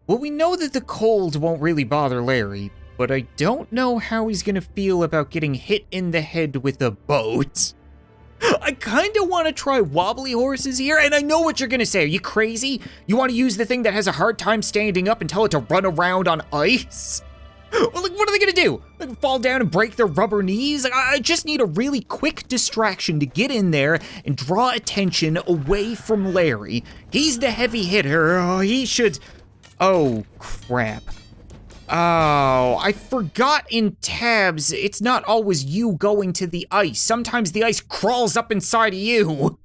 Well, we know that the cold won't really bother Larry, but I don't know how he's gonna feel about getting hit in the head with a boat. I kinda wanna try wobbly horses here, and I know what you're gonna say. Are you crazy? You wanna use the thing that has a hard time standing up and tell it to run around on ice? Well, like, what are they gonna do? Like, fall down and break their rubber knees? Like, I just need a really quick distraction to get in there and draw attention away from Larry. He's the heavy hitter. Oh, he should... Oh, crap. Oh, I forgot in tabs, it's not always you going to the ice. Sometimes the ice crawls up inside of you.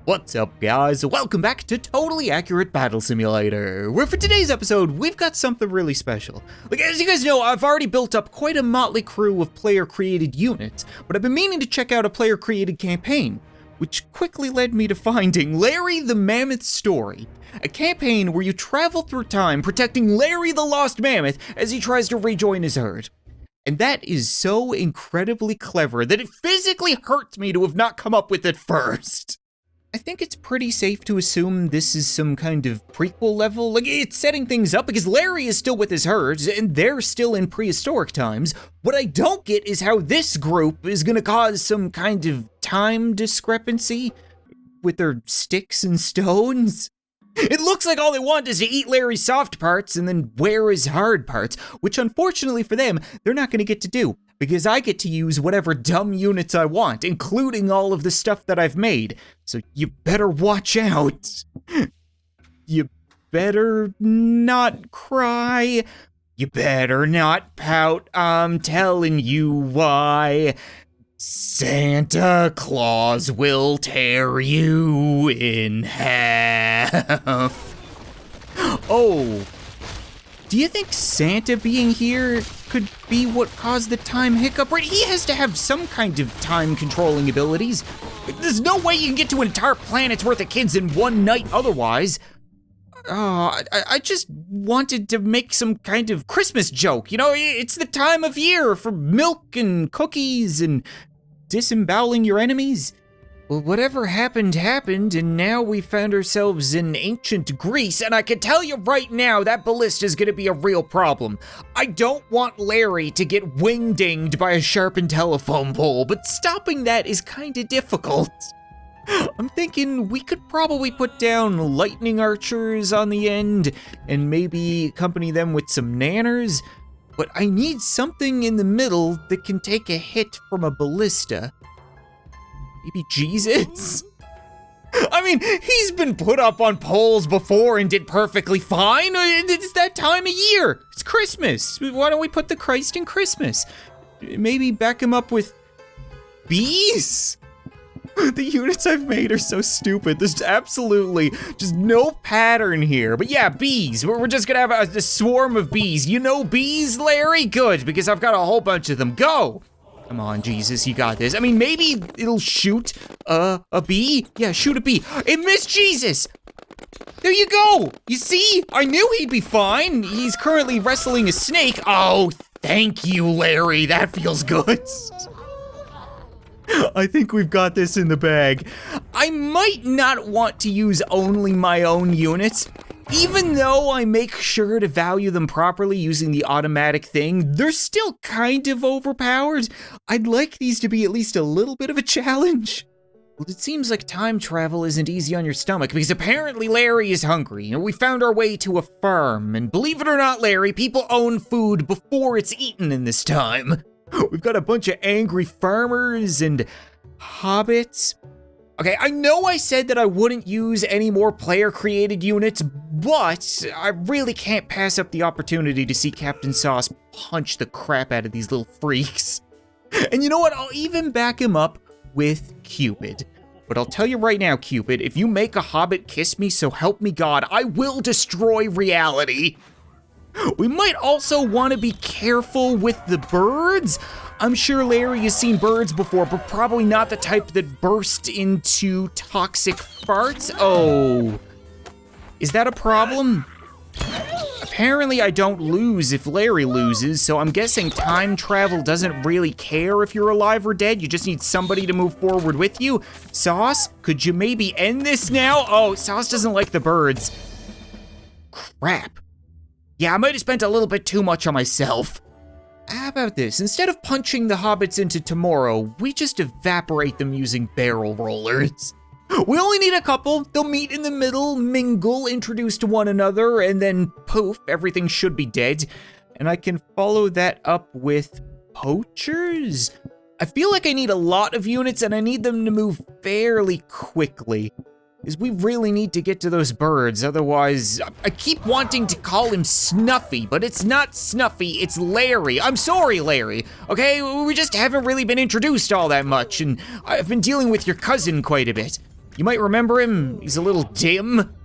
What's up, guys? Welcome back to Totally Accurate Battle Simulator, where for today's episode, we've got something really special. Like, as you guys know, I've already built up quite a motley crew of player-created units, but I've been meaning to check out a player-created campaign, which quickly led me to finding Larry the Mammoth's Story, a campaign where you travel through time protecting Larry the Lost Mammoth as he tries to rejoin his herd. And that is so incredibly clever that it physically hurts me to have not come up with it first. I think it's pretty safe to assume this is some kind of prequel level. Like, it's setting things up because Larry is still with his herds and they're still in prehistoric times. What I don't get is how this group is gonna cause some kind of time discrepancy with their sticks and stones. It looks like all they want is to eat Larry's soft parts and then wear his hard parts, which unfortunately for them, they're not gonna get to do, because I get to use whatever dumb units I want, including all of the stuff that I've made. So you better watch out. You better not cry. You better not pout, I'm telling you why. Santa Claus will tear you in half. Oh, do you think Santa being here could be what caused the time hiccup? Right, he has to have some kind of time controlling abilities. There's no way you can get to an entire planet's worth of kids in one night otherwise. Oh, I just wanted to make some kind of Christmas joke. You know, it's the time of year for milk and cookies and disemboweling your enemies. Well, whatever happened, happened, and now we found ourselves in ancient Greece, and I can tell you right now that ballista is gonna be a real problem. I don't want Larry to get wing-dinged by a sharpened telephone pole, but stopping that is kinda difficult. I'm thinking we could probably put down lightning archers on the end, and maybe accompany them with some nanners, but I need something in the middle that can take a hit from a ballista. Maybe Jesus? I mean, he's been put up on poles before and did perfectly fine. It's that time of year. It's Christmas. Why don't we put the Christ in Christmas? Maybe back him up with bees? The units I've made are so stupid. There's absolutely just no pattern here. But yeah, bees. We're just gonna have a swarm of bees. You know bees, Larry? Good, because I've got a whole bunch of them. Go! Come on, Jesus, you got this. I mean, maybe it'll shoot a bee? Yeah, shoot a bee. It missed Jesus! There you go! You see? I knew he'd be fine. He's currently wrestling a snake. Oh, thank you, Larry. That feels good. I think we've got this in the bag. I might not want to use only my own units. Even though I make sure to value them properly using the automatic thing, they're still kind of overpowered. I'd like these to be at least a little bit of a challenge. Well, it seems like time travel isn't easy on your stomach because apparently Larry is hungry and we found our way to a farm. And believe it or not, Larry, people own food before it's eaten in this time. We've got a bunch of angry farmers and hobbits. Okay, I know I said that I wouldn't use any more player-created units, but I really can't pass up the opportunity to see CaptainSauce punch the crap out of these little freaks. And you know what? I'll even back him up with Cupid. But I'll tell you right now, Cupid, if you make a hobbit kiss me, so help me God, I will destroy reality. We might also want to be careful with the birds. I'm sure Larry has seen birds before, but probably not the type that burst into toxic farts. Oh, is that a problem? Apparently I don't lose if Larry loses, so I'm guessing time travel doesn't really care if you're alive or dead. You just need somebody to move forward with you. Sauce, could you maybe end this now? Oh, Sauce doesn't like the birds. Crap. Yeah, I might have spent a little bit too much on myself. How about this? Instead of punching the hobbits into tomorrow, we just evaporate them using barrel rollers. We only need a couple. They'll meet in the middle, mingle, introduce to one another, and then poof, everything should be dead. And I can follow that up with poachers? I feel like I need a lot of units and I need them to move fairly quickly, because we really need to get to those birds. Otherwise, I keep wanting to call him Snuffy, but it's not Snuffy, it's Larry. I'm sorry, Larry, okay? We just haven't really been introduced all that much, and I've been dealing with your cousin quite a bit. You might remember him, he's a little dim.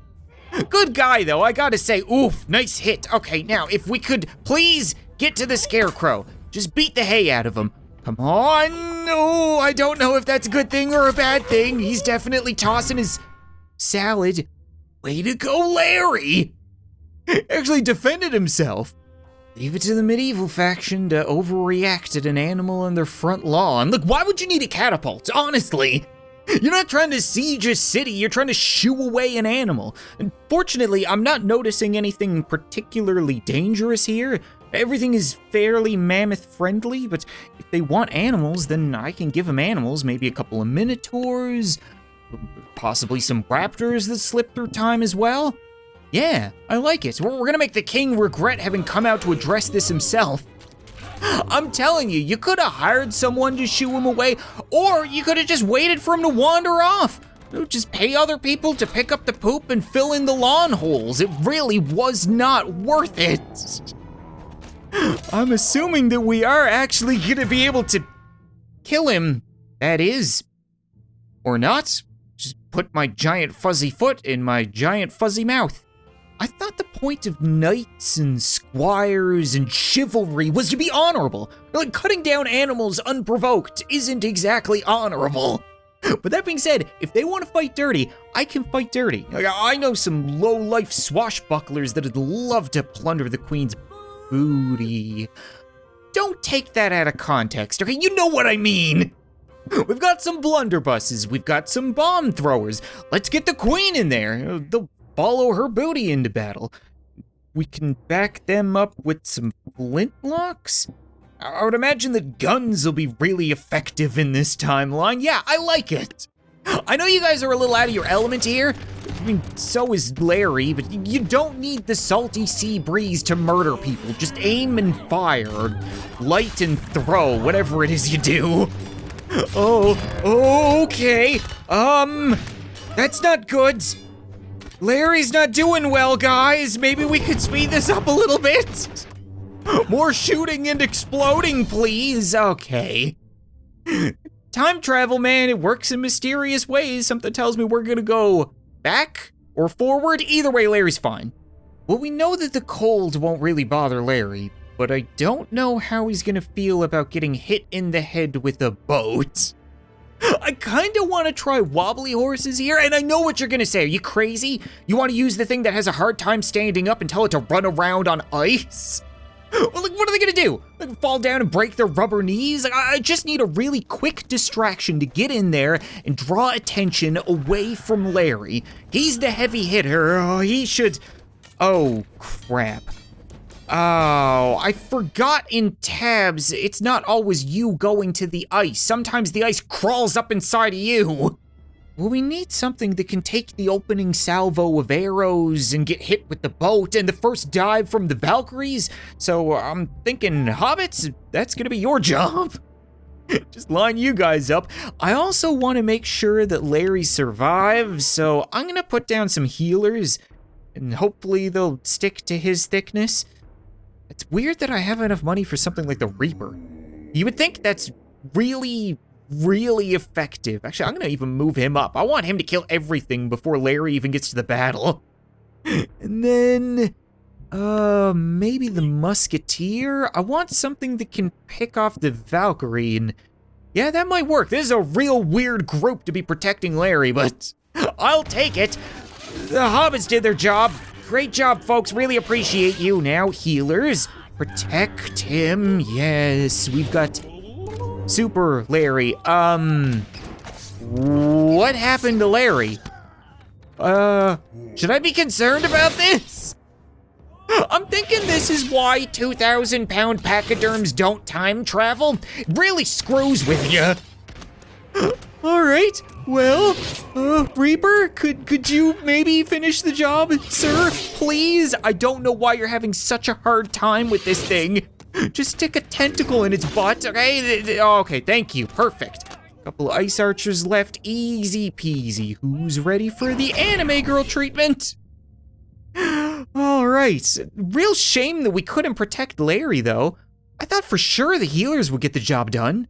Good guy though, I gotta say, oof, nice hit. Okay, now, if we could please get to the scarecrow, just beat the hay out of him. Come on, no, I don't know if that's a good thing or a bad thing. He's definitely tossing his salad. Way to go, Larry! Actually defended himself. Leave it to the medieval faction to overreact at an animal on their front lawn. Look, why would you need a catapult, honestly? You're not trying to siege a city, you're trying to shoo away an animal. And fortunately, I'm not noticing anything particularly dangerous here. Everything is fairly mammoth friendly, but if they want animals, then I can give them animals, maybe a couple of minotaurs, possibly some raptors that slip through time as well. Yeah, I like it. We're gonna make the king regret having come out to address this himself. I'm telling you, you could have hired someone to shoo him away, or you could have just waited for him to wander off. Just pay other people to pick up the poop and fill in the lawn holes. It really was not worth it. I'm assuming that we are actually gonna be able to kill him, that is. Or not. Just put my giant fuzzy foot in my giant fuzzy mouth. I thought the point of knights and squires and chivalry was to be honorable. Like, cutting down animals unprovoked isn't exactly honorable. But that being said, if they want to fight dirty, I can fight dirty. Like, I know some low-life swashbucklers that'd love to plunder the queen's booty. Don't take that out of context, okay? You know what I mean. We've got some blunderbusses, we've got some bomb throwers. Let's get the queen in there. They'll follow her booty into battle. We can back them up with some flintlocks? I would imagine that guns will be really effective in this timeline. Yeah, I like it. I know you guys are a little out of your element here. I mean, so is Larry, but you don't need the salty sea breeze to murder people. Just aim and fire, or light and throw, whatever it is you do. Oh, okay. That's not good. Larry's not doing well, guys. Maybe we could speed this up a little bit. More shooting and exploding, please. Okay. Time travel, man, it works in mysterious ways. Something tells me we're gonna go back or forward. Either way, Larry's fine. Well, we know that the cold won't really bother Larry, but I don't know how he's gonna feel about getting hit in the head with a boat. I kinda wanna try wobbly horses here, and I know what you're gonna say. Are you crazy? You wanna use the thing that has a hard time standing up and tell it to run around on ice? Well, like, what are they gonna do? Like, fall down and break their rubber knees? Like, I just need a really quick distraction to get in there and draw attention away from Larry. He's the heavy hitter. Oh, he should... Oh, crap. Oh, I forgot in tabs, it's not always you going to the ice. Sometimes the ice crawls up inside of you. Well, we need something that can take the opening salvo of arrows and get hit with the boat and the first dive from the Valkyries. So I'm thinking hobbits, that's gonna be your job. Just line you guys up. I also want to make sure that Larry survives, so I'm gonna put down some healers and hopefully they'll stick to his thickness. It's weird that I have enough money for something like the Reaper. You would think that's really effective. Actually, I'm gonna even move him up. I want him to kill everything before Larry even gets to the battle. And then, maybe the Musketeer? I want something that can pick off the Valkyrie, and yeah, that might work. This is a real weird group to be protecting Larry, but I'll take it. The hobbits did their job. Great job, folks. Really appreciate you. Now, healers, protect him. Yes, we've got Super Larry. What happened to Larry? Should I be concerned about this? I'm thinking this is why 2,000-pound pachyderms don't time travel. It really screws with you. All right, well, Reaper, could you maybe finish the job, sir? Please? I don't know why you're having such a hard time with this thing. Just stick a tentacle in its butt, okay? Okay, thank you, perfect. Couple of ice archers left, easy peasy. Who's ready for the anime girl treatment? All right, real shame that we couldn't protect Larry though. I thought for sure the healers would get the job done.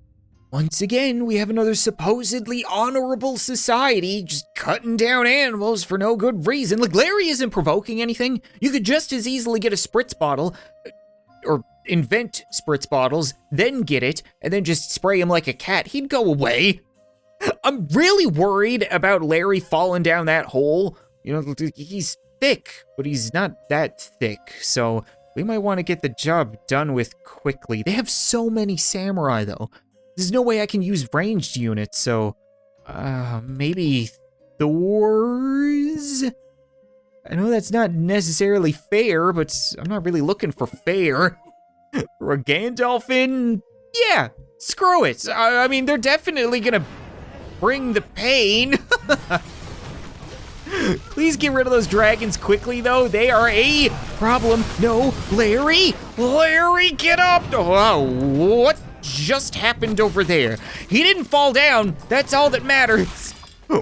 Once again, we have another supposedly honorable society just cutting down animals for no good reason. Look, Larry isn't provoking anything. You could just as easily get a spritz bottle, or invent spritz bottles, then get it, and then just spray him like a cat. He'd go away. I'm really worried about Larry falling down that hole. You know, he's thick, but he's not that thick, so we might want to get the job done with quickly. They have so many samurai, though. There's no way I can use ranged units, so maybe Thor's? I know that's not necessarily fair, but I'm not really looking for fair. Or a Gandalfin? Yeah, screw it. I mean, they're definitely gonna bring the pain. Please get rid of those dragons quickly, though. They are a problem. No, Larry? Larry, get up! Oh, what just happened over there? He didn't fall down. That's all that matters.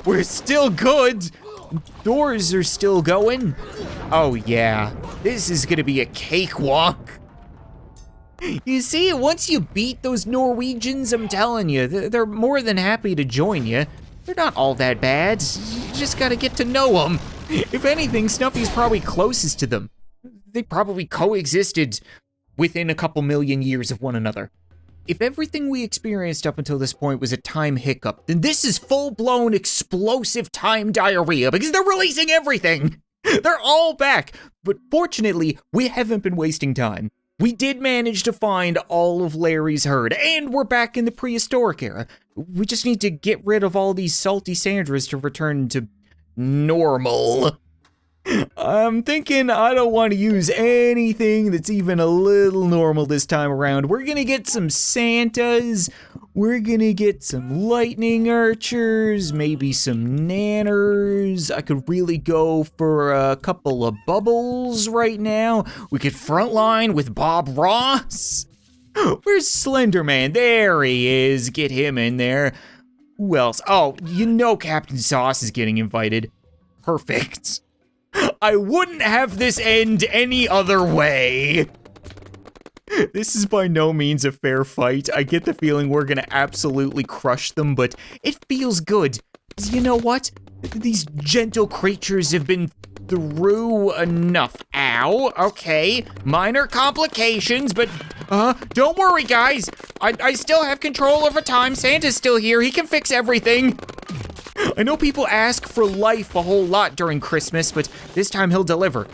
We're still good. Doors are still going. Oh, yeah. This is gonna be a cakewalk. You see, once you beat those Norwegians, I'm telling you, they're more than happy to join you. They're not all that bad. You just gotta get to know them. If anything, Snuffy's probably closest to them. They probably coexisted within a couple million years of one another. If everything we experienced up until this point was a time hiccup, then this is full-blown explosive time diarrhea because they're releasing everything. They're all back. But fortunately, we haven't been wasting time. We did manage to find all of Larry's herd, and we're back in the prehistoric era. We just need to get rid of all these salty Sandras to return to normal. I'm thinking I don't want to use anything that's even a little normal this time around. We're gonna get some Santas, we're gonna get some lightning archers, maybe some nanners. I could really go for a couple of bubbles right now. We could frontline with Bob Ross. Where's Slenderman? There he is, get him in there. Who else? Oh, you know CaptainSauce is getting invited. Perfect. I wouldn't have this end any other way. This is by no means a fair fight. I get the feeling we're gonna absolutely crush them, but it feels good. You know what? These gentle creatures have been through enough. Ow, okay. Minor complications, but don't worry, guys. I still have control over time. Santa's still here. He can fix everything. I know people ask for life a whole lot during Christmas, but this time he'll deliver.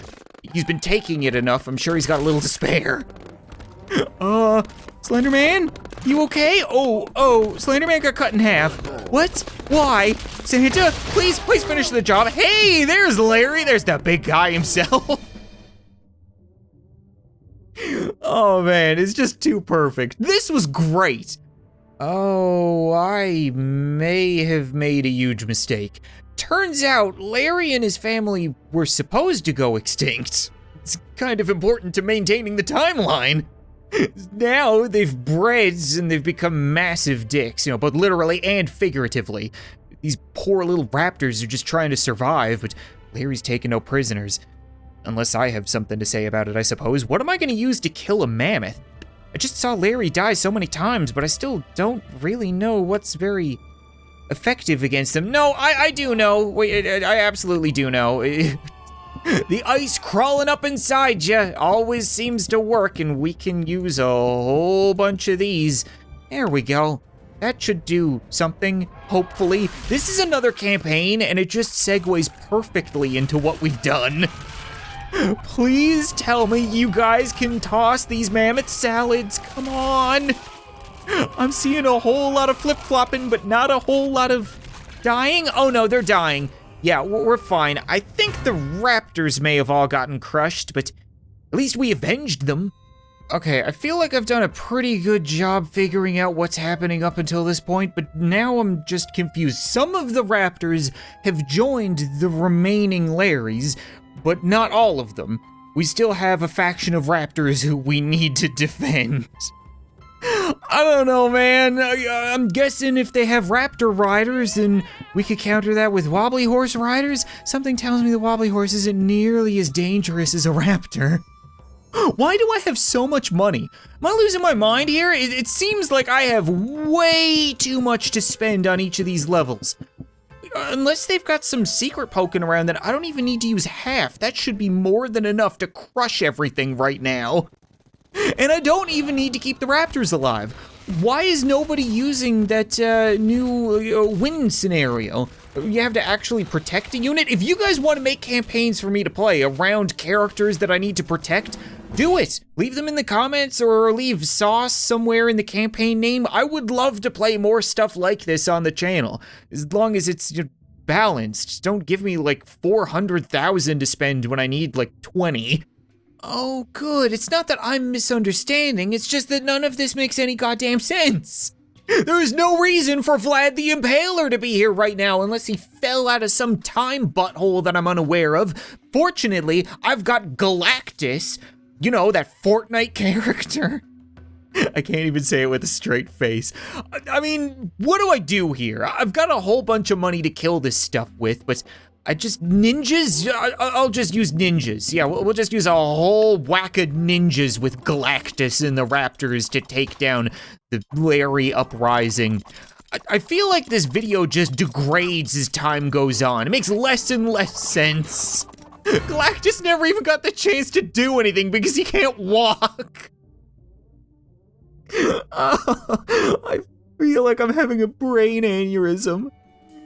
He's been taking it enough, I'm sure he's got a little to spare. Slenderman? You okay? Oh, Slenderman got cut in half. What? Why? Santa, please finish the job. Hey, there's Larry, there's the big guy himself. Oh man, it's just too perfect. This was great. Oh, I may have made a huge mistake. Turns out, Larry and his family were supposed to go extinct. It's kind of important to maintaining the timeline. Now they've bred and they've become massive dicks, you know, both literally and figuratively. These poor little raptors are just trying to survive, but Larry's taking no prisoners. Unless I have something to say about it, I suppose. What am I gonna use to kill a mammoth? I just saw Larry die so many times, but I still don't really know what's very effective against him. No, I do know. Wait, I absolutely do know. The ice crawling up inside you always seems to work, and we can use a whole bunch of these. There we go. That should do something, hopefully. This is another campaign, and it just segues perfectly into what we've done. Please tell me you guys can toss these mammoth salads. Come on. I'm seeing a whole lot of flip-flopping, but not a whole lot of dying. Oh no, they're dying. Yeah, we're fine. I think the raptors may have all gotten crushed, but at least we avenged them. Okay, I feel like I've done a pretty good job figuring out what's happening up until this point, but now I'm just confused. Some of the raptors have joined the remaining Larrys, but not all of them. We still have a faction of raptors who we need to defend. I don't know, man. I'm guessing if they have raptor riders, then we could counter that with wobbly horse riders. Something tells me the wobbly horse isn't nearly as dangerous as a raptor. Why do I have so much money? Am I losing my mind here? It seems like I have way too much to spend on each of these levels. Unless they've got some secret poking around that I don't even need to use half. That should be more than enough to crush everything right now. And I don't even need to keep the raptors alive. Why is nobody using that new win scenario? You have to actually protect a unit? If you guys want to make campaigns for me to play around characters that I need to protect, do it. Leave them in the comments or leave sauce somewhere in the campaign name. I would love to play more stuff like this on the channel, as long as it's balanced. Just don't give me like 400,000 to spend when I need like 20. Oh, good. It's not that I'm misunderstanding. It's just that none of this makes any goddamn sense. There is no reason for Vlad the Impaler to be here right now unless he fell out of some time butthole that I'm unaware of. Fortunately, I've got Galactus, you know, that Fortnite character. I can't even say it with a straight face. I mean, what do I do here? I've got a whole bunch of money to kill this stuff with, but ninjas? I'll just use ninjas. Yeah, we'll just use a whole whack of ninjas with Galactus and the Raptors to take down the Larry uprising. I feel like this video just degrades as time goes on. It makes less and less sense. Galactus never even got the chance to do anything because he can't walk. I feel like I'm having a brain aneurysm.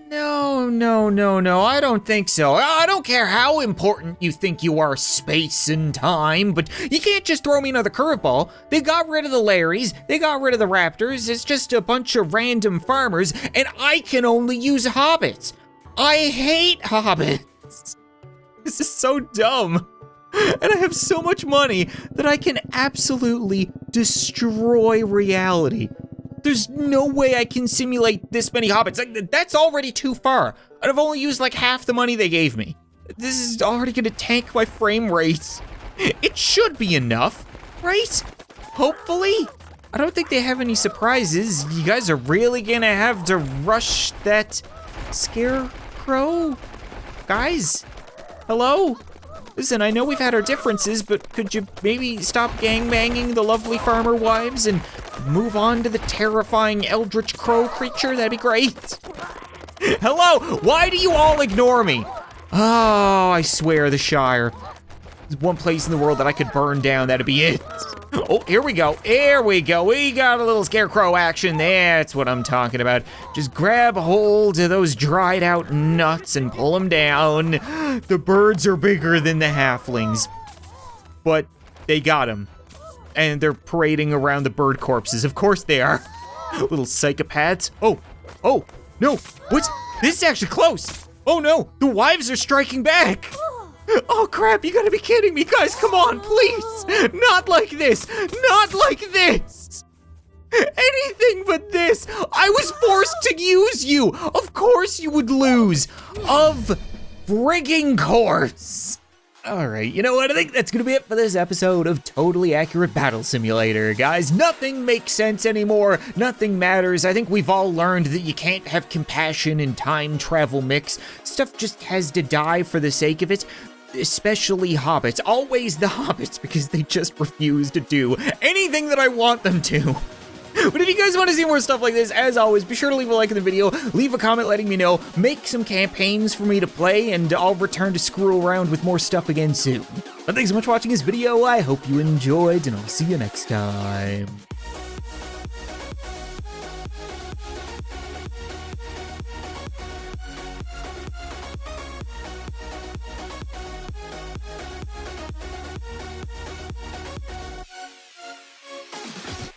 No, I don't think so. I don't care how important you think you are, space and time, but you can't just throw me another curveball. They got rid of the Larrys, they got rid of the Raptors, it's just a bunch of random farmers, and I can only use hobbits. I hate hobbits. This is so dumb. And I have so much money that I can absolutely destroy reality. There's no way I can simulate this many hobbits. Like, that's already too far. I've only used like half the money they gave me. This is already gonna tank my frame rate. It should be enough, right? Hopefully. I don't think they have any surprises. You guys are really gonna have to rush that scarecrow? Guys, hello? Listen, I know we've had our differences, but could you maybe stop gangbanging the lovely farmer wives and move on to the terrifying eldritch crow creature? That'd be great. Hello, why do you all ignore me? Oh, I swear, the Shire. There's one place in the world that I could burn down, that'd be it. Oh, here we go, we got a little scarecrow action. That's what I'm talking about. Just grab hold of those dried out nuts and pull them down. The birds are bigger than the halflings, but they got them. And they're parading around the bird corpses. Of course they are. Little psychopaths. Oh, no, what's, this is actually close. Oh no, the wives are striking back. Oh crap, you gotta be kidding me. Guys, come on, please. Not like this, not like this. Anything but this. I was forced to use you. Of course you would lose. Of frigging course. All right, you know what? I think that's gonna be it for this episode of Totally Accurate Battle Simulator. Guys, nothing makes sense anymore. Nothing matters. I think we've all learned that you can't have compassion and time travel mix. Stuff just has to die for the sake of it. Especially hobbits. Always the hobbits, because they just refuse to do anything that I want them to. But if you guys want to see more stuff like this, as always, be sure to leave a like in the video, leave a comment letting me know, make some campaigns for me to play, and I'll return to screw around with more stuff again soon. But thanks so much for watching this video, I hope you enjoyed, and I'll see you next time.